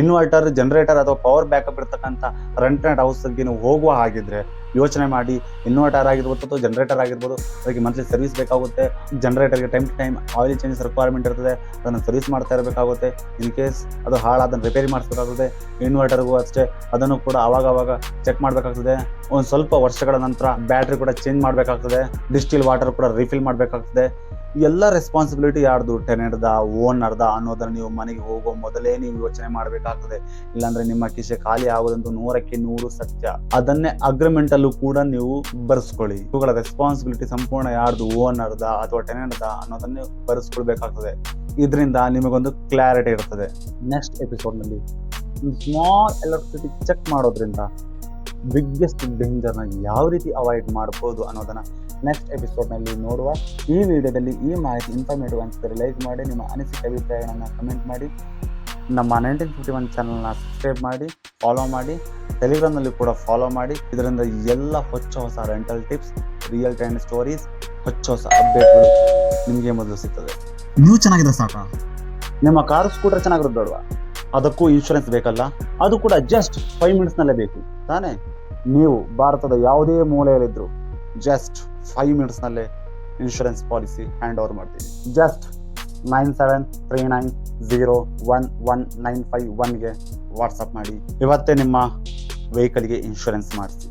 Inverter, generator ಅಥವಾ power backup ಇರ್ತಕ್ಕಂಥ rented ಹೌಸ್ಗೆ ನೀವು ಹೋಗುವ ಹಾಗಿದ್ರೆ ಯೋಚನೆ ಮಾಡಿ. ಇನ್ವರ್ಟರ್ ಆಗಿರ್ಬೋದು ಅಥವಾ ಜನರೇಟರ್ ಆಗಿರ್ಬೋದು, ಅದಕ್ಕೆ ಮಂತ್ಲಿ ಸರ್ವಿಸ್ ಬೇಕಾಗುತ್ತೆ. ಜನರೇಟರ್ಗೆ time to time oil changes requirement ಇರ್ತದೆ, ಅದನ್ನು ಸರ್ವಿಸ್ ಮಾಡ್ತಾ ಇರಬೇಕಾಗುತ್ತೆ. ಇನ್ ಕೇಸ್ ಅದು ಹಾಳಾದನ್ನು ರಿಪೇರಿ ಮಾಡಿಸ್ಬೇಕಾಗುತ್ತೆ. ಇನ್ವರ್ಟರ್ಗೂ ಅಷ್ಟೇ, ಅದನ್ನು ಕೂಡ ಅವಾಗ ಚೆಕ್ ಮಾಡಬೇಕಾಗ್ತದೆ. ಒಂದು ಸ್ವಲ್ಪ ವರ್ಷಗಳ ನಂತರ ಬ್ಯಾಟ್ರಿ ಕೂಡ ಚೇಂಜ್ ಮಾಡಬೇಕಾಗ್ತದೆ. ಡಿಸ್ಟಿಲ್ ವಾಟರ್ ಕೂಡ ರಿಫಿಲ್ ಮಾಡಬೇಕಾಗ್ತದೆ. ಎಲ್ಲ ರೆಸ್ಪಾನ್ಸಿಬಿಲಿಟಿ ಯಾರ್ದು? ಟೆನೆಂಟ್ದ, ಓನರ್ದ ಅನ್ನೋದನ್ನು ನೀವು ಮನೆಗೆ ಹೋಗೋ ಮೊದಲೇ ನೀವು ಯೋಚನೆ ಮಾಡಬೇಕಾಗ್ತದೆ. ಇಲ್ಲಾಂದ್ರೆ ನಿಮ್ಮ ಕಿಸೆ ಖಾಲಿ ಆಗೋದಂತೂ 100% ಸತ್ಯ. ಅದನ್ನೇ ಅಗ್ರಿಮೆಂಟ್ ಅಲ್ಲೂ ಕೂಡ ನೀವು ಬರೆಸ್ಕೊಳ್ಳಿ. ಇವುಗಳ ರೆಸ್ಪಾನ್ಸಿಬಿಲಿಟಿ ಸಂಪೂರ್ಣ ಯಾರ್ದು? ಓನರ್ದ ಅಥವಾ ಟೆನೆಂಟ್ದ ಅನ್ನೋದನ್ನೇ ಬರೆಸ್ಕೊಳ್ಬೇಕಾಗ್ತದೆ. ಇದರಿಂದ ನಿಮಗೊಂದು ಕ್ಲಾರಿಟಿ ಇರ್ತದೆ. ನೆಕ್ಸ್ಟ್ ಎಪಿಸೋಡ್ನಲ್ಲಿ ಸ್ಮಾಲ್ ಎಲೆಕ್ಟ್ರಿಸಿಟಿ ಚೆಕ್ ಮಾಡೋದ್ರಿಂದ ಬಿಗ್ಗೆಸ್ಟ್ ಡೇಂಜರ್ನ ಯಾವ ರೀತಿ ಅವಾಯ್ಡ್ ಮಾಡ್ಬೋದು ಅನ್ನೋದನ್ನ ನೆಕ್ಸ್ಟ್ ಎಪಿಸೋಡ್ನಲ್ಲಿ ನೋಡುವ. ಈ ವಿಡಿಯೋದಲ್ಲಿ ಈ ಮಾಹಿತಿ ಇನ್ಫಾರ್ಮೇಟಿವ್ ಅನಿಸಿದರೆ ಲೈಕ್ ಮಾಡಿ, ನಿಮ್ಮ ಅನಿಸಿಕೆ ಅಭಿಪ್ರಾಯಗಳನ್ನು ಕಮೆಂಟ್ ಮಾಡಿ, ನಮ್ಮ 1951 ಚಾನಲ್ನ ಸಬ್ಸ್ಕ್ರೈಬ್ ಮಾಡಿ, ಫಾಲೋ ಮಾಡಿ, ಟೆಲಿಗ್ರಾಮ್ನಲ್ಲಿ ಕೂಡ ಫಾಲೋ ಮಾಡಿ. ಇದರಿಂದ ಎಲ್ಲ ಹೊಸ rental tips, real time stories, ಹೊಸ ಅಪ್ಡೇಟ್ಗಳು ನಿಮಗೆ ಮೊದಲು ಸಿಗ್ತದೆ. ನೀವು ಚೆನ್ನಾಗಿದೆ ಸಾಕಾ? ನಿಮ್ಮ ಕಾರು ಸ್ಕೂಟರ್ ಚೆನ್ನಾಗಿರೋದು ಬೇಡವಾ? ಅದಕ್ಕೂ ಇನ್ಶೂರೆನ್ಸ್ ಬೇಕಲ್ಲ? ಅದು ಕೂಡ ಜಸ್ಟ್ 5 ಮಿನಿಟ್ಸ್ನಲ್ಲೇ ಬೇಕು ತಾನೇ? ನೀವು ಭಾರತದ ಯಾವುದೇ ಮೂಲೆಯಲ್ಲಿದ್ದರೂ ಜಸ್ಟ್ 5 ಮಿನಿಟ್ಸ್ನಲ್ಲೇ ಇನ್ಶೂರೆನ್ಸ್ ಪಾಲಿಸಿ ಹ್ಯಾಂಡ್ ಓವರ್ ಮಾಡ್ತೀವಿ. ಜಸ್ಟ್ 9739011951ಗೆ ವಾಟ್ಸಪ್ ಮಾಡಿ. ಇವತ್ತೇ ನಿಮ್ಮ ವೆಹಿಕಲ್ಗೆ ಇನ್ಶೂರೆನ್ಸ್ ಮಾಡಿಸಿ.